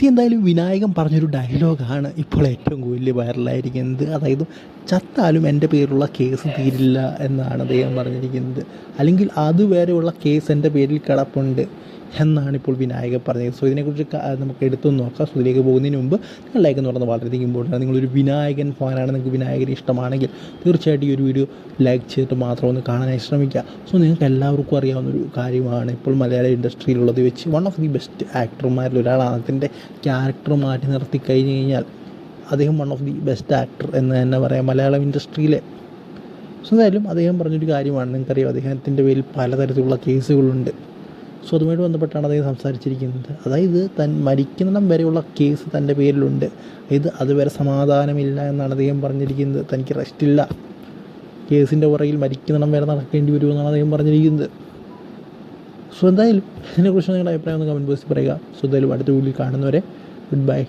എന്തായാലും വിനായകൻ പറഞ്ഞൊരു ഡയലോഗാണ് ഇപ്പോൾ ഏറ്റവും കൂടുതൽ വൈറലായിരിക്കുന്നത്. അതായത് ചത്താലും എൻ്റെ പേരിലുള്ള കേസ് തീരില്ല എന്നാണ് അദ്ദേഹം പറഞ്ഞിരിക്കുന്നത്. അല്ലെങ്കിൽ അതുവരെയുള്ള കേസ് എൻ്റെ പേരിൽ കിടപ്പുണ്ട് എന്നാണ് ഇപ്പോൾ വിനായകൻ പറഞ്ഞത്. സോ ഇതിനെക്കുറിച്ച് നമുക്ക് എടുത്തു നോക്കാം. സോ ഇതിലേക്ക് പോകുന്നതിന് മുമ്പ് നിങ്ങൾ ലൈക്ക് എന്ന് പറയുന്നത് വളരെയധികം ഇമ്പോർട്ടൻ്റ്. നിങ്ങളൊരു വിനായകൻ ഫാനാണ്, നിങ്ങൾക്ക് വിനായകനെ ഇഷ്ടമാണെങ്കിൽ തീർച്ചയായിട്ടും ഈ ഒരു വീഡിയോ ലൈക്ക് ചെയ്തിട്ട് മാത്രം ഒന്ന് കാണാനായി ശ്രമിക്കുക. സോ നിങ്ങൾക്ക് എല്ലാവർക്കും അറിയാവുന്നൊരു കാര്യമാണ്, ഇപ്പോൾ മലയാള ഇൻഡസ്ട്രിയിലുള്ളത് വെച്ച് വൺ ഓഫ് ദി ബെസ്റ്റ് ആക്ടർമാരിൽ ഒരാളാണ്. അതിൻ്റെ ക്യാരക്ടർ മാറ്റി നിർത്തി കഴിഞ്ഞ് കഴിഞ്ഞാൽ അദ്ദേഹം one of the best actor എന്ന് തന്നെ പറയാം മലയാളം ഇൻഡസ്ട്രിയിലെ. സോ എന്തായാലും അദ്ദേഹം പറഞ്ഞൊരു കാര്യമാണ്, നിങ്ങൾക്കറിയാം അദ്ദേഹത്തിൻ്റെ പേരിൽ പലതരത്തിലുള്ള കേസുകളുണ്ട്. സോ അതുമായിട്ട് ബന്ധപ്പെട്ടാണ് അദ്ദേഹം സംസാരിച്ചിരിക്കുന്നത്. അതായത് താൻ മരിക്കുന്നിടം വരെയുള്ള കേസ് തൻ്റെ പേരിലുണ്ട്. അതുവരെ സമാധാനമില്ല എന്നാണ് അദ്ദേഹം പറഞ്ഞിരിക്കുന്നത്. തനിക്ക് റെസ്റ്റില്ല, കേസിൻ്റെ പുറകിൽ മരിക്കുന്നിടം വരെ നടക്കേണ്ടി വരുമെന്നാണ് അദ്ദേഹം പറഞ്ഞിരിക്കുന്നത്. സോ എന്തായാലും ഇതിനെക്കുറിച്ച് നിങ്ങളുടെ അഭിപ്രായം ഒന്ന് കമൻറ്റ് ബോക്സിൽ പറയുക. സോ എന്തായാലും അടുത്ത വീഡിയോയിൽ കാണുന്നവരെ ഗുഡ് ബൈ.